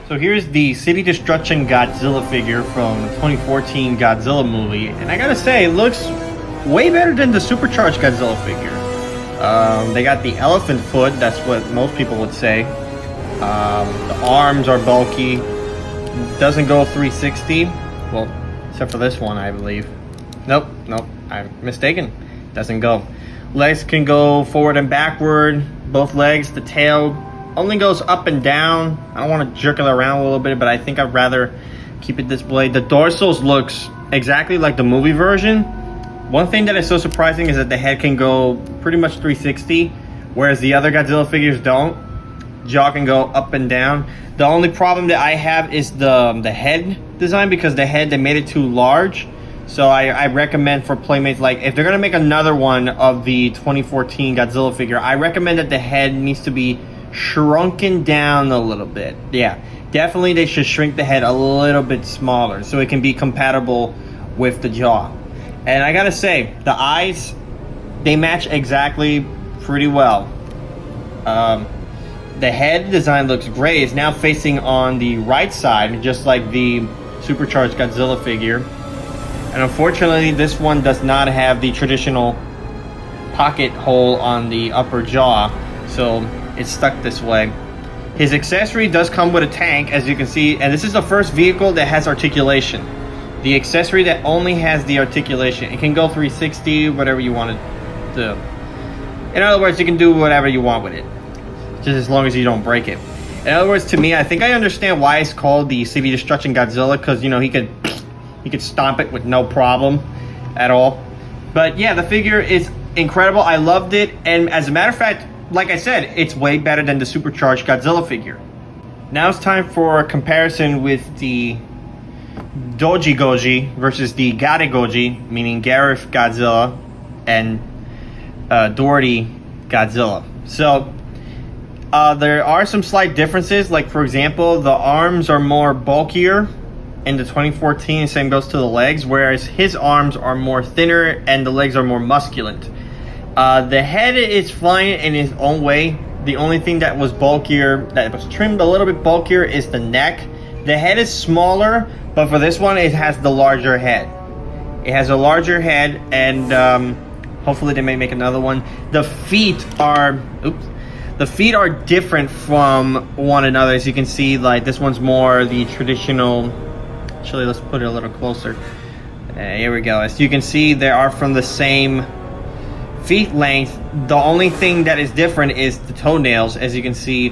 So here's the City Destruction Godzilla figure from the 2014 Godzilla movie, and I gotta say, it looks way better than the supercharged Godzilla figure. They got the elephant foot, that's what most people would say. The arms are bulky, doesn't go 360, well, except for this one, I believe. Nope, I'm mistaken, doesn't go. Legs can go forward and backward, both legs. The tail only goes up and down. I don't want to jerk it around a little bit, but I think I'd rather keep it this way. The dorsals looks exactly like the movie version. One thing that is so surprising is that the head can go pretty much 360, whereas the other Godzilla figures don't. Jaw can go up and down. The only problem that I have is the head design, because the head, they made it too large. So I recommend for playmates, like if they're gonna make another one of the 2014 Godzilla figure, I recommend that the head needs to be shrunken down a little bit. Yeah, definitely they should shrink the head a little bit smaller so it can be compatible with the jaw. And I gotta say, the eyes, they match exactly pretty well. The head design looks great. It's now facing on the right side, just like the supercharged Godzilla figure. And unfortunately, this one does not have the traditional pocket hole on the upper jaw, so it's stuck this way. His accessory does come with a tank, as you can see, and this is the first vehicle that has articulation. The accessory that only has the articulation. It can go 360, whatever you want to do. In other words, you can do whatever you want with it, just as long as you don't break it. In other words, to me, I think I understand why it's called the City Destruction Godzilla, because, you know, he could stomp it with no problem at all. But yeah, the figure is incredible. I loved it, and as a matter of fact, like I said, it's way better than the supercharged Godzilla figure. Now it's time for a comparison with the Doji Goji versus the Gare Goji, meaning Gareth Godzilla and Doherty Godzilla. So there are some slight differences. Like, for example, the arms are more bulkier in the 2014, same goes to the legs, whereas his arms are more thinner and the legs are more musculent. The head is fine in its own way. The only thing that was bulkier, that was trimmed a little bit bulkier, is the neck. The head is smaller, but for this one, it has the larger head. It has a larger head, and hopefully they may make another one. The feet are different from one another. As you can see, like this one's more the traditional. Actually, let's put it a little closer. Here we go. As you can see, they are from the same feet length. The only thing that is different is the toenails. As you can see,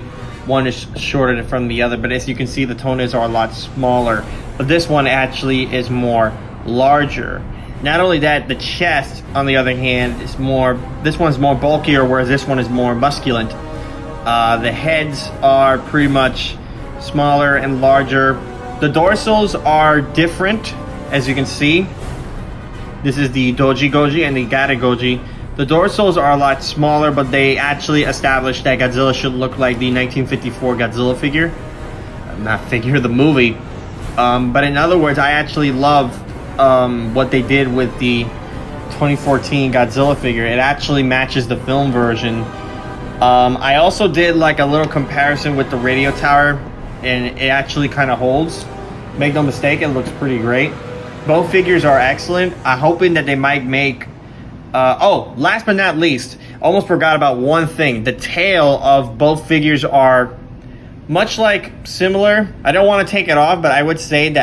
one is shorter from the other, but as you can see, the toenails are a lot smaller. But this one actually is more larger. Not only that, the chest, on the other hand, is more. This one's more bulkier, whereas this one is more musculent. The heads are pretty much smaller and larger. The dorsals are different, as you can see. This is the Doji Goji and the Gare Goji. The dorsals are a lot smaller, but they actually established that Godzilla should look like the 1954 Godzilla figure. Not figure, the movie. But in other words, I actually love what they did with the 2014 Godzilla figure. It actually matches the film version. I also did like a little comparison with the radio tower, and it actually kind of holds. Make no mistake, it looks pretty great. Both figures are excellent. I'm hoping that they might make last but not least, almost forgot about one thing. The tail of both figures are much like similar. I don't want to take it off, but I would say the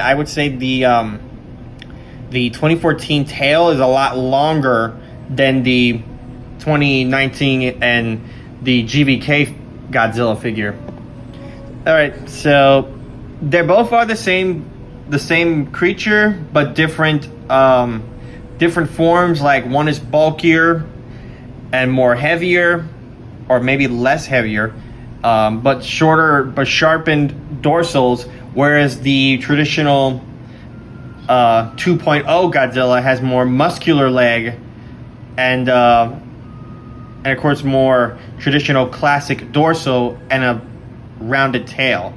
2014 tail is a lot longer than the 2019 and the GVK Godzilla figure. All right, so they both are the same creature, but different forms. Like one is bulkier and more heavier, or maybe less heavier, but shorter but sharpened dorsals, whereas the traditional 2.0 Godzilla has more muscular leg and of course more traditional classic dorsal and a rounded tail.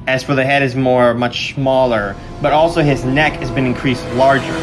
As for the head, is much smaller, but also his neck has been increased larger.